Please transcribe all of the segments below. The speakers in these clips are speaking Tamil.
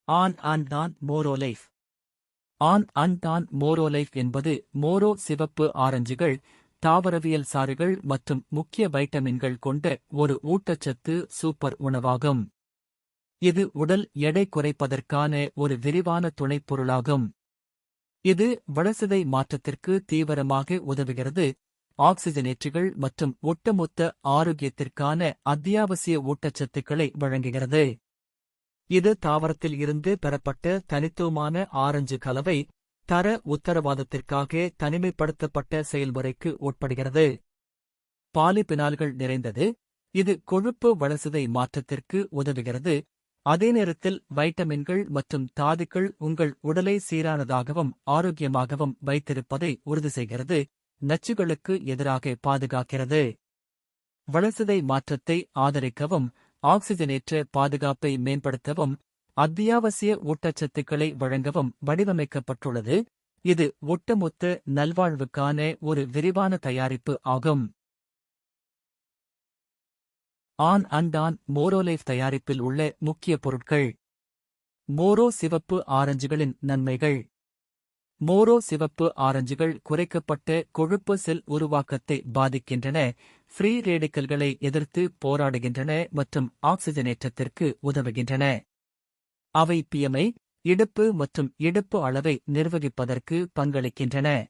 ஆன் அண்ட் ஆன் மோரோலைஃப். ஆன் அண்ட் ஆன் மோரோலைஃப் என்பது மோரோ சிவப்பு ஆரஞ்சுகள், தாவரவியல் சாறுகள் மற்றும் முக்கிய வைட்டமின்கள் கொண்ட ஒரு ஊட்டச்சத்து சூப்பர் உணவாகும். இது உடல் எடை குறைப்பதற்கான ஒரு விரிவான துணைப்பொருளாகும். இது வளர்சிதை மாற்றத்திற்கு தீவிரமாக உதவுகிறது, ஆக்சிஜனேற்றிகள் மற்றும் ஒட்டுமொத்த ஆரோக்கியத்திற்கான அத்தியாவசிய ஊட்டச்சத்துக்களை வழங்குகிறது. இது தாவரத்தில் இருந்து பெறப்பட்ட தனித்துவமான ஆரஞ்சு கலவை, தர உத்தரவாதத்திற்காக தனிமைப்படுத்தப்பட்ட செயல்முறைக்கு உட்படுகிறது. பாலிபினால்கள் நிறைந்தது, இது கொழுப்பு வளர்சிதை மாற்றத்திற்கு உதவுகிறது, அதே நேரத்தில் வைட்டமின்கள் மற்றும் தாதுக்கள் உங்கள் உடலை சீரானதாகவும் ஆரோக்கியமாகவும் வைத்திருப்பதை உறுதி செய்கிறது, நச்சுகளுக்கு எதிராக பாதுகாக்கிறது. வளர்சிதை மாற்றத்தை ஆதரிக்கவும், ஆக்சிஜனேற்ற பாதுகாப்பை மேம்படுத்தவும், அத்தியாவசிய ஊட்டச்சத்துக்களை வழங்கவும் வடிவமைக்கப்பட்டுள்ளது. இது ஒட்டுமொத்த நல்வாழ்வுக்கான ஒரு விரிவான தயாரிப்பு ஆகும். ஆன் அண்ட் ஆன் மோரோலைஃப் தயாரிப்பில் உள்ள முக்கிய பொருட்கள். மோரோ சிவப்பு ஆரஞ்சுகளின் நன்மைகள். மோரோ சிவப்பு ஆரஞ்சுகள் குறைக்கப்பட்ட கொழுப்பு செல் உருவாக்கத்தை பாதிக்கின்றன, ஃப்ரீ ரேடிக்கல்களை எதிர்த்து போராடுகின்றன மற்றும் ஆக்சிஜனேற்றத்திற்கு உதவுகின்றன. அவை பிஎம்ஐ, இடுப்பு மற்றும் இடுப்பு அளவை நிர்வகிப்பதற்கு பங்களிக்கின்றன.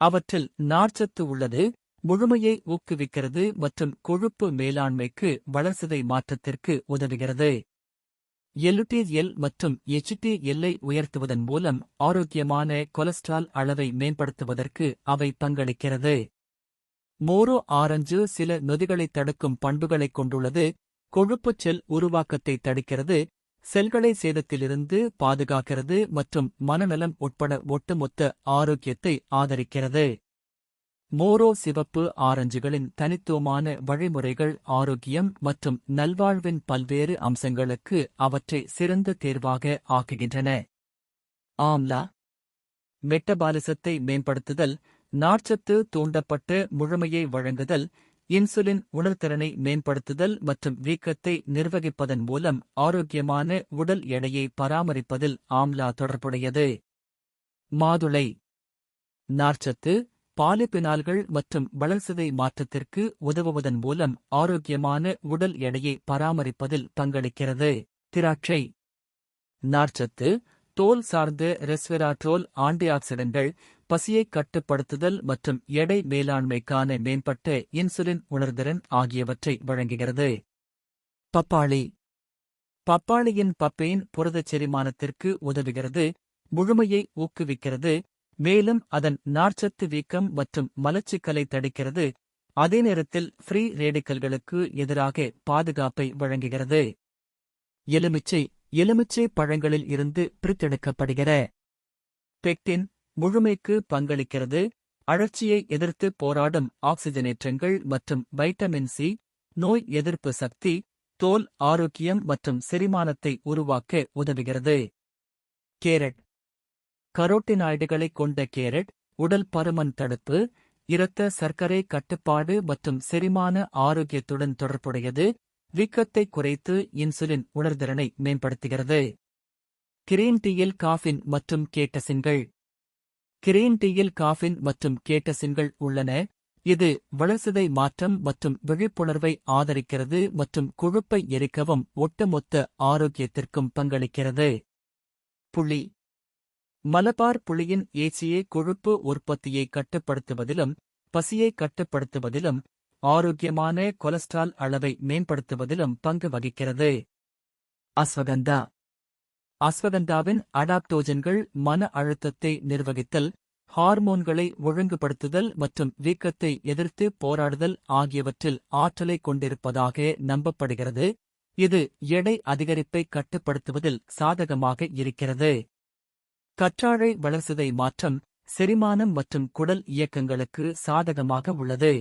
அவற்றில் நார்ச்சத்து உள்ளது, முழுமையை ஊக்குவிக்கிறது மற்றும் கொழுப்பு மேலாண்மைக்கு வளர்சிதை மாற்றத்திற்கு உதவுகிறது. எல் மற்றும் எல்-ஐ உயர்த்துவதன் மூலம் ஆரோக்கியமான கொலஸ்ட்ரால் அளவை மேம்படுத்துவதற்கு அவை பங்களிக்கிறது. மோரோ ஆரஞ்சு சில நொதிகளைத் தடுக்கும் பண்புகளைக் கொண்டுள்ளது, கொழுப்புச் செல் உருவாக்கத்தை தடுக்கிறது, செல்களை சேதத்திலிருந்து பாதுகாக்கிறது மற்றும் மனநலம் உட்பட ஒட்டுமொத்த ஆரோக்கியத்தை ஆதரிக்கிறது. மோரோ சிவப்பு ஆரஞ்சுகளின் தனித்துவமான வழிமுறைகள் ஆரோக்கியம் மற்றும் நல்வாழ்வின் பல்வேறு அம்சங்களுக்கு அவற்றை சிறந்த தேர்வாக ஆக்குகின்றன. ஆம்லா மெட்டபாலிசத்தை மேம்படுத்துதல், நார்ச்சத்து தூண்டப்பட்ட முழுமையை வழங்குதல், இன்சுலின் உணர்திறனை மேம்படுத்துதல் மற்றும் வீக்கத்தை நிர்வகிப்பதன் மூலம் ஆரோக்கியமான உடல் எடையை பராமரிப்பதில் ஆம்லா தொடர்புடையது. மாதுளை நார்ச்சத்து, பாலிபினால்கள் மற்றும் வளர்சிதை மாற்றத்திற்கு உதவுவதன் மூலம் ஆரோக்கியமான உடல் எடையை பராமரிப்பதில் பங்களிக்கிறது. திராட்சை நார்ச்சத்து, தோல் சார்ந்த ரெஸ்வெராட்ரோல் ஆன்டிஆக்சிடன்ட்கள், பசியைக் கட்டுப்படுத்துதல் மற்றும் எடை மேலாண்மைக்கான மேம்பட்ட இன்சுலின் உணர்திறன் ஆகியவற்றை வழங்குகிறது. பப்பாளி பப்பாளியின் பப்பெயின் புரதச் செரிமானத்திற்கு உதவுகிறது, முழுமையை ஊக்குவிக்கிறது, மேலும் அதன் நார்ச்சத்து வீக்கம் மற்றும் மலச்சிக்கலை தடுக்கிறது, அதே நேரத்தில் ஃப்ரீ ரேடிக்கல்களுக்கு எதிராக பாதுகாப்பை வழங்குகிறது. எலுமிச்சை பழங்களில் இருந்து பிரித்தெடுக்கப்படுகிற பெக்டின் முழுமைக்கு பங்களிக்கிறது, அழற்சியை எதிர்த்து போராடும் ஆக்சிஜனேற்றங்கள் மற்றும் வைட்டமின் சி, நோய் எதிர்ப்பு சக்தி, தோல் ஆரோக்கியம் மற்றும் செரிமானத்தை உருவாக்க உதவுகிறது. கேரட் கரோட்டினாய்டுகளைக் கொண்ட கேரட், உடல் பருமன் தடுப்பு, இரத்த சர்க்கரை கட்டுப்பாடு மற்றும் செரிமான ஆரோக்கியத்துடன் தொடர்புடையது, வீக்கத்தை குறைத்து இன்சுலின் உணர்திறனை மேம்படுத்துகிறது. கிரீன் டீயில் காஃபின் மற்றும் கேட்டசின்கள். கிரீன் டீயில் காஃபின் மற்றும் கேட்டசின்கள் உள்ளன, இது வளர்சிதை மாற்றம் மற்றும் விழிப்புணர்வை ஆதரிக்கிறது மற்றும் கொழுப்பை எரிக்கவும் ஒட்டுமொத்த ஆரோக்கியத்திற்கும் பங்களிக்கிறது. புளி மலபார் புளியின் ஏசிஏ கொழுப்பு உற்பத்தியை கட்டுப்படுத்துவதிலும், பசியை கட்டுப்படுத்துவதிலும், ஆரோக்கியமான கொலஸ்ட்ரால் அளவை மேம்படுத்துவதிலும் பங்கு வகிக்கிறது. அஸ்வகந்தா அஸ்வகந்தாவின் அடாப்டோஜன்கள் மன அழுத்தத்தை நிர்வகித்தல், ஹார்மோன்களை ஒழுங்குபடுத்துதல் மற்றும் வீக்கத்தை எதிர்த்து போராடுதல் ஆகியவற்றில் ஆற்றலை கொண்டிருப்பதாக நம்பப்படுகிறது. இது எடை அதிகரிப்பை கட்டுப்படுத்துவதில் சாதகமாக இருக்கிறது. கற்றாழை வளர்சிதை மாற்றம், செரிமானம் மற்றும் குடல் இயக்கங்களுக்கு சாதகமாக உள்ளது.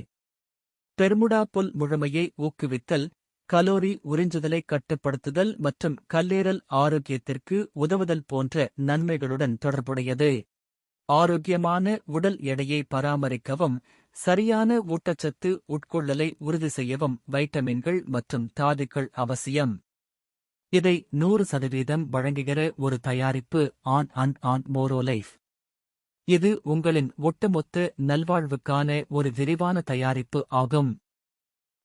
பெர்முடா புல் முழுமையை ஊக்குவித்தல், கலோரி உறிஞ்சுதலை கட்டுப்படுத்துதல் மற்றும் கல்லீரல் ஆரோக்கியத்திற்கு உதவுதல் போன்ற நன்மைகளுடன் தொடர்புடையது. ஆரோக்கியமான உடல் எடையை பராமரிக்கவும், சரியான ஊட்டச்சத்து உட்கொள்ளலை உறுதி செய்யவும் வைட்டமின்கள் மற்றும் தாதுக்கள் அவசியம். இதை 100% வழங்குகிற ஒரு தயாரிப்பு ஆன் மோரோலைஃப். இது உங்களின் ஒட்டுமொத்த நல்வாழ்வுக்கான ஒரு விரிவான தயாரிப்பு ஆகும்.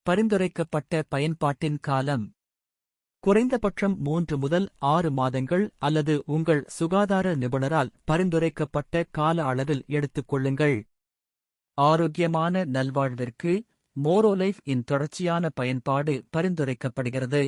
பரிந்துரைக்கப்பட்ட பயன்பாட்டின் காலம் குறைந்தபட்சம் 3 முதல் 6 மாதங்கள் அல்லது உங்கள் சுகாதார நிபுணரால் பரிந்துரைக்கப்பட்ட கால அளவில் எடுத்துக்கொள்ளுங்கள். ஆரோக்கியமான நல்வாழ்விற்கு மோரோலைஃப் இன் தொடர்ச்சியான பயன்பாடு பரிந்துரைக்கப்படுகிறது.